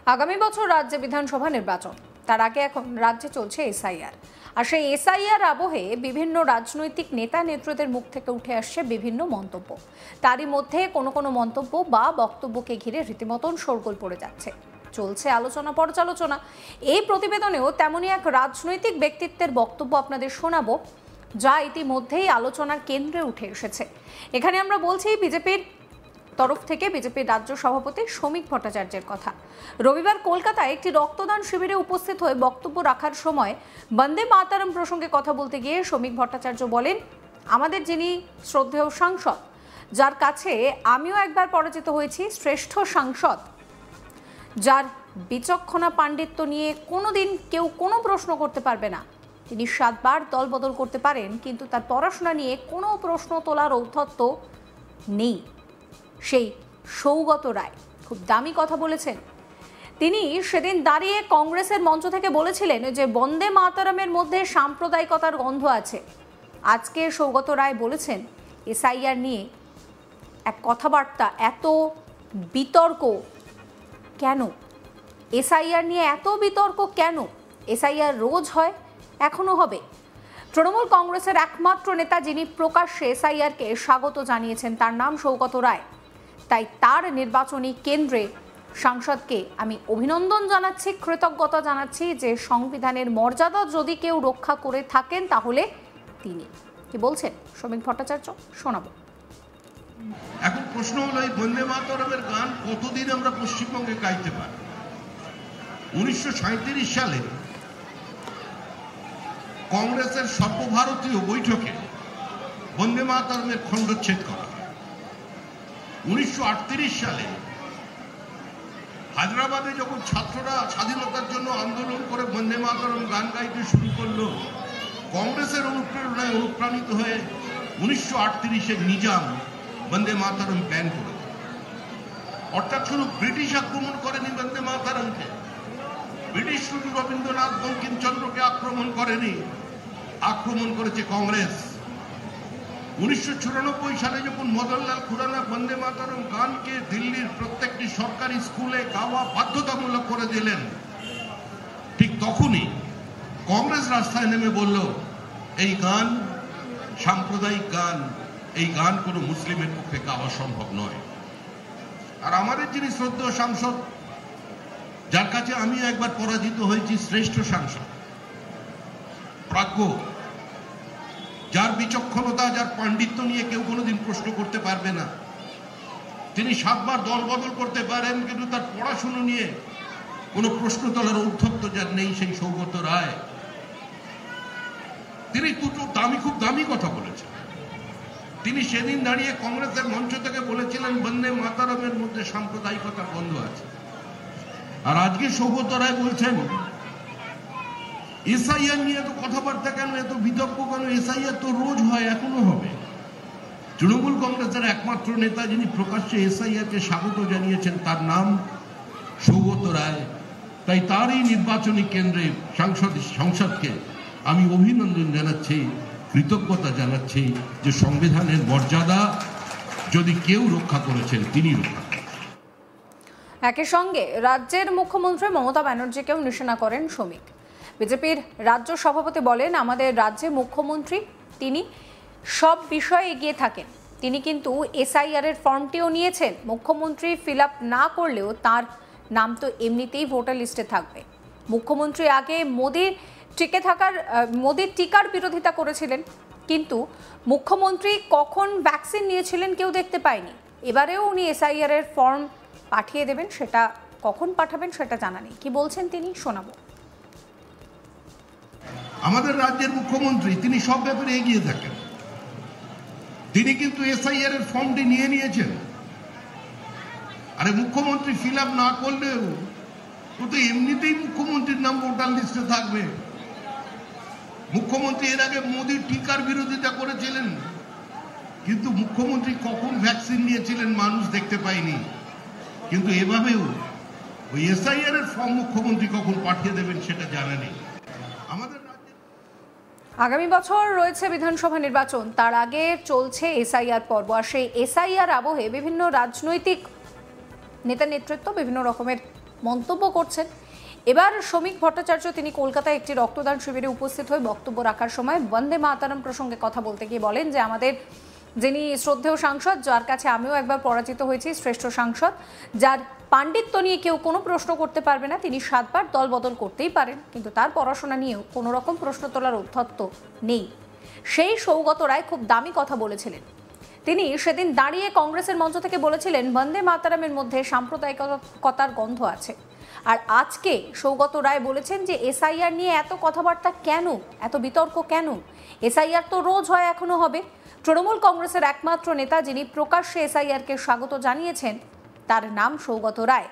আগামী বছর রাজ্যে বিধানসভা নির্বাচন, তার আগে এখন রাজ্যে চলছে এসআইআর। আর সেই এসআইআর আবহে বিভিন্ন রাজনৈতিক নেতা নেত্রীদের মুখ থেকে উঠে আসছে বিভিন্ন মন্তব্য। তারই মধ্যে কোনো কোনো মন্তব্য বা বক্তব্যকে ঘিরে রীতিমতন শোরগোল পড়ে যাচ্ছে, চলছে আলোচনা পর্যালোচনা। এই প্রতিবেদনেও তেমনই এক রাজনৈতিক ব্যক্তিত্বের বক্তব্য আপনাদের শোনাবো, যা ইতিমধ্যেই আলোচনার কেন্দ্রে উঠে এসেছে। এখানে আমরা বলছি বিজেপির তরফ থেকে বিজেপির রাজ্য সভাপতি শ্রমিক ভট্টাচার্যের কথা। রবিবার কলকাতায় একটি রক্তদান শিবিরে উপস্থিত হয়ে বক্তব্য রাখার সময় বন্দে মাতরম প্রসঙ্গে কথা বলতে গিয়ে শ্রমিক ভট্টাচার্য বলেন, আমাদের যিনি শ্রদ্ধেয় সাংসদ, যার কাছে আমিও একবার পরাজিত হয়েছি, শ্রেষ্ঠ সাংসদ, যার বিচক্ষণা পাণ্ডিত্য নিয়ে কোনোদিন কেউ কোনো প্রশ্ন করতে পারবে না। তিনি 7 বার দল বদল করতে পারেন, কিন্তু তার পড়াশোনা নিয়ে কোনো প্রশ্ন তোলার ঔদ্ধত্য নেই। সেই সৌগত রায় খুব দামি কথা বলেছেন। তিনি সেদিন দাঁড়িয়ে কংগ্রেসের মঞ্চ থেকে বলেছিলেন যে বন্দে মাতরমের মধ্যে সাম্প্রদায়িকতার গন্ধ আছে। আজকে সৌগত রায় বলেছেন এসআইআর নিয়ে এক কথাবার্তা, এত বিতর্ক কেন? এসআইআর নিয়ে এত বিতর্ক কেন? এসআইআর রোজ হয়, এখনো হবে। তৃণমূল কংগ্রেসের একমাত্র নেতা যিনি প্রকাশ্যে এসআইআরকে স্বাগত জানিয়েছেন, তার নাম সৌগত রায়। তাই তার নির্বাচনী কেন্দ্রে সাংসদকে আমি অভিনন্দন জানাচ্ছি, কৃতজ্ঞতা জানাচ্ছি যে সংবিধানের মর্যাদা যদি কেউ রক্ষা করে থাকেন তাহলে তিনি। কি বলছেন শ্রমিক ভট্টাচার্য, শোনাবো। এখন প্রশ্ন হলো, এই বন্দে মাতরমের গান কতদিন আমরা পশ্চিমবঙ্গে গাইতে পারি? 1937 সালে কংগ্রেসের সর্বভারতীয় বৈঠকে বন্দে মাতরমের খণ্ডচ্ছেদ করা। 1938 সালে হায়দ্রাবাদে যখন ছাত্ররা স্বাধীনতার জন্য আন্দোলন করে বন্দে মাতরম গান গাইতে শুরু করলো, কংগ্রেসের অনুপ্রেরণায় অনুপ্রাণিত হয়ে 1938-এর নিজাম বন্দে মাতরম ব্যান করে দেয়। অর্থাৎ শুধু ব্রিটিশ আক্রমণ করেনি বন্দে মাতরমকে, ব্রিটিশ শুধু রবীন্দ্রনাথ বঙ্কিমচন্দ্রকে আক্রমণ করেনি, আক্রমণ করেছে কংগ্রেস। 1994 সালে যখন মদনলাল খুরানা বন্দে মাতরম গানকে দিল্লির প্রত্যেকটি সরকারি স্কুলে গাওয়া বাধ্যতামূলক করে দিলেন, ঠিক তখনই কংগ্রেস রাস্তায় নেমে বলল এই গান সাম্প্রদায়িক গান, এই গান কোনো মুসলিমের পক্ষে গাওয়া সম্ভব নয়। আর আমাদের যিনি শ্রদ্ধেয় সাংসদ, যার কাছে আমি একবার পরাজিত হয়েছি, শ্রেষ্ঠ সাংসদ, প্রাজ্ঞ, যার বিচক্ষণতা, যার পাণ্ডিত্য নিয়ে কেউ কোনোদিন প্রশ্ন করতে পারবে না, তিনি 7 বার দল বদল করতে পারেন, কিন্তু তার পড়াশুনো নিয়ে কোনো প্রশ্ন তোলার ঔদ্ধত্য যার নেই, সেই সৌগত রায়, তিনি খুব দামি কথা বলেছেন। তিনি সেদিন দাঁড়িয়ে কংগ্রেসের মঞ্চ থেকে বলেছিলেন বন্দে মাতরমের মধ্যে সাম্প্রদায়িকতার গন্ধ আছে। আর আজকে সৌগত রায় বলছেন এসআইআর নিয়ে এত কথাবার্তা কেন, এত বিতর্ক কেন? এসআইআর তো রোজ হয়, এখনো হবে। তৃণমূল কংগ্রেসের একমাত্র নেতা যিনি প্রকাশ্যে এসআইআরকে স্বাগত জানিয়েছেন, তার নাম সৌগত রায়। তাই তারই নির্বাচনী কেন্দ্রে সংসদকে আমি অভিনন্দন জানাচ্ছি, কৃতজ্ঞতা জানাচ্ছি যে সংবিধানের মর্যাদা যদি কেউ রক্ষা করেছেন তিনি রক্ষা করেছেন। একই সঙ্গে রাজ্যের মুখ্যমন্ত্রী মমতা ব্যানার্জিকেও নিশানা করেন শ্রমিক। বিজেপির রাজ্য সভাপতি বলেন, আমাদের রাজ্যে মুখ্যমন্ত্রী, তিনি সব বিষয়ে এগিয়ে থাকেন। তিনি কিন্তু এসআইআর এর ফর্মটিও নিয়েছেন। মুখ্যমন্ত্রী ফিল আপ না করলেও তার নাম তো এমনিতেই ভোটার লিস্টে থাকবে। মুখ্যমন্ত্রী আগে মোদির টিকার বিরোধিতা করেছিলেন, কিন্তু মুখ্যমন্ত্রী কখন ভ্যাকসিন নিয়েছিলেন কেউ দেখতে পায়নি। এবারেও উনি এসআইআর এর ফর্ম পাঠিয়ে দেবেন, সেটা কখন পাঠাবেন সেটা জানা নেই। কি বলছেন তিনি, শোনাবো। আমাদের রাজ্যের মুখ্যমন্ত্রী তিনি সব ব্যাপারে এগিয়ে থাকেন। তিনি কিন্তু এসআইআর এর ফর্মটি নিয়ে নিয়েছেন। আরে মুখ্যমন্ত্রী ফিল আপ না করলেও ও তো এমনিতেই মুখ্যমন্ত্রীর নাম ভোটার লিস্টে থাকবে। মুখ্যমন্ত্রী এর আগে মোদির টিকার বিরোধিতা করেছিলেন, কিন্তু মুখ্যমন্ত্রী কখন ভ্যাকসিন নিয়েছিলেন মানুষ দেখতে পায়নি। কিন্তু এভাবেও ওই এসআইআর এর ফর্ম মুখ্যমন্ত্রী কখন পাঠিয়ে দেবেন সেটা জানা নেই। আমাদের আগামী বছর রয়েছে বিধানসভা নির্বাচন, তার আগে চলছে এসআইআর পর্ব। আর সেই এসআইআর আবহে বিভিন্ন রাজনৈতিক নেতা নেতৃত্ব বিভিন্ন রকমের মন্তব্য করছেন। এবার শ্রমিক ভট্টাচার্য তিনি কলকাতায় একটি রক্তদান শিবিরে উপস্থিত হয়ে বক্তব্য রাখার সময় বন্দে মাতরম প্রসঙ্গে কথা বলতে গিয়ে বলেন যে আমাদের যিনি শ্রদ্ধেয় সাংসদ, যার কাছে আমিও একবার পরাজিত হয়েছি, শ্রেষ্ঠ সাংসদ, যার পাণ্ডিত্য নিয়ে কেউ কোনো প্রশ্ন করতে পারবে না, তিনি 7 বার দল বদল করতেই পারেন, কিন্তু তার পড়াশোনা নিয়েও কোনো রকম প্রশ্ন তোলার উদ্ধত্ত নেই। সেই সৌগত রায় খুব দামি কথা বলেছিলেন। তিনি সেদিন দাঁড়িয়ে কংগ্রেসের মঞ্চ থেকে বলেছিলেন বন্দে মাতরমের মধ্যে সাম্প্রদায়িকতার গন্ধ আছে। আর আজকে সৌগত রায় বলেছেন যে এসআইআর নিয়ে এত কথাবার্তা কেন, এত বিতর্ক কেন? এসআইআর তো রোজ হয়, এখনো হবে। তৃণমূল কংগ্রেসের একমাত্র নেতা যিনি প্রকাশ্যে এসআইআরকে স্বাগত জানিয়েছেন, তার নাম সৌগত রায়।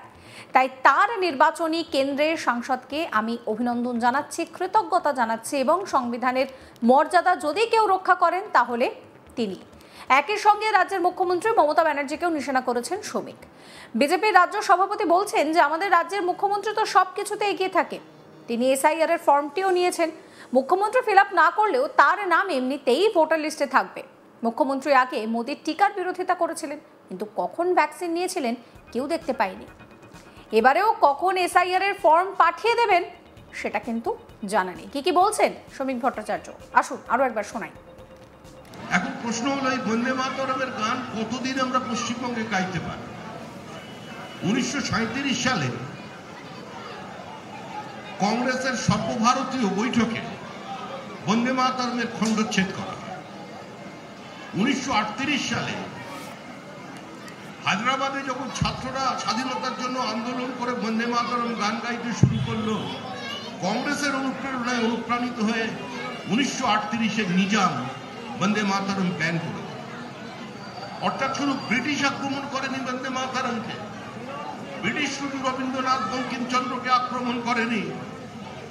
তাই তার নির্বাচনী কেন্দ্রের সাংসদকে আমি অভিনন্দন জানাচ্ছি, কৃতজ্ঞতা জানাচ্ছি, এবং সংবিধানের মর্যাদা যদি কেউ রক্ষা করেন তাহলে তিনি। একই সঙ্গে রাজ্যের মুখ্যমন্ত্রী মমতা ব্যানার্জিকেও নিশানা করেছেন শ্রমিক। বিজেপির রাজ্য সভাপতি বলছেন যে আমাদের রাজ্যের মুখ্যমন্ত্রী তো সব কিছুতে এগিয়ে থাকে। তিনি এসআইআর এর ফর্মটিও নিয়েছেন। মুখ্যমন্ত্রী ফিল আপ না করলেও তার নাম এমনিতেই ভোটার লিস্টে থাকবে। মুখ্যমন্ত্রী আগে মোদির টিকার বিরোধিতা করেছিলেন, কিন্তু কখন ভ্যাকসিন নিয়েছিলেন কেউ দেখতে পায়নি। এবারেও কখন এসআইআর এর ফর্ম পাঠিয়ে দেবেন সেটা কিন্তু জানা নেই। কি বলছেন শ্রমিক ভট্টাচার্য, আসুন আরো একবার শোনাই। এখন প্রশ্ন হলো এই বন্দে মাতরমের গান কতদিন আমরা পশ্চিমবঙ্গে গাইতে পারি? 1937 সালে কংগ্রেসের সর্বভারতীয় বৈঠকে বন্দে মাতরমের খণ্ডচ্ছেদ করা হয়। 1938 সালে হায়দ্রাবাদে যখন ছাত্ররা স্বাধীনতার জন্য আন্দোলন করে বন্দে মাতরম গান গাইতে শুরু করলো, কংগ্রেসের অনুপ্রেরণায় অনুপ্রাণিত হয়ে 1938-এ নিজাম বন্দে মাতরম ব্যান করে দেয়। অর্থাৎ শুধু ব্রিটিশ আক্রমণ করেনি বন্দে মাতরমকে, ব্রিটিশ শুধু রবীন্দ্রনাথ বঙ্কিমচন্দ্রকে আক্রমণ করেনি,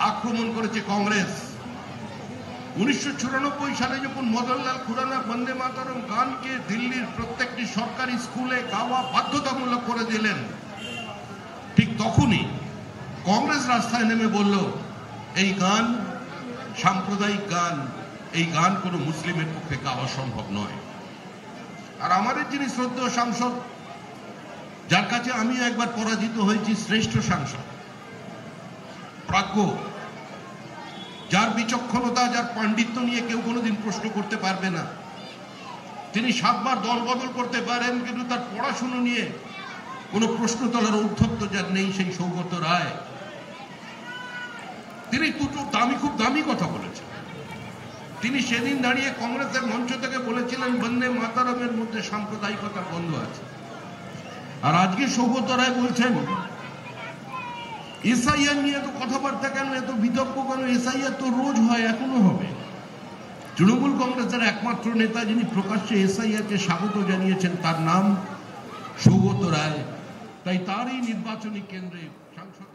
আক্রমণ করেছে কংগ্রেস। 1994 সালে যখন মদনলাল খুরানা বন্দে মাতরম গানকে দিল্লির প্রত্যেকটি সরকারি স্কুলে গাওয়া বাধ্যতামূলক করে দিলেন, ঠিক তখনই কংগ্রেস রাস্তায় নেমে বলল এই গান সাম্প্রদায়িক গান, এই গান কোনো মুসলিমের পক্ষে গাওয়া সম্ভব নয়। আর আমাদের যিনি শ্রদ্ধেয় সাংসদ, যার কাছে আমি একবার পরাজিত হয়েছি, শ্রেষ্ঠ সাংসদ, প্রাজ্ঞ, যার বিচক্ষণতা, যার পাণ্ডিত্য নিয়ে কেউ কোনোদিন প্রশ্ন করতে পারবে না, তিনি 7 বার দল বদল করতে পারেন, কিন্তু তার পড়াশুনো নিয়ে কোনো প্রশ্ন তোলার ঔদ্ধত্য যার নেই, সেই সৌগত রায়, তিনি খুব দামি কথা বলেছেন। তিনি সেদিন দাঁড়িয়ে কংগ্রেসের মঞ্চ থেকে বলেছিলেন বন্দে মাতরমের মধ্যে সাম্প্রদায়িকতার গন্ধ আছে। আর আজকে সৌগত রায় বলছেন এসআইআর নিয়ে এত কথাবার্তা কেন, এত বিতর্ক কেন? এসআইআর তো রোজ হয়, এখনো হবে। তৃণমূল কংগ্রেসের একমাত্র নেতা যিনি প্রকাশ্যে এসআইআরকে স্বাগত জানিয়েছেন, তার নাম সৌগত রায়। তাই তারই নির্বাচনী কেন্দ্রে সাংসদ।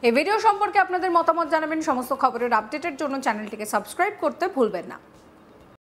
এই ভিডিও সম্পর্কে আপনাদের মতামত জানাবেন। সমস্ত খবরের আপডেটের জন্য চ্যানেলটিকে সাবস্ক্রাইব করতে ভুলবেন না।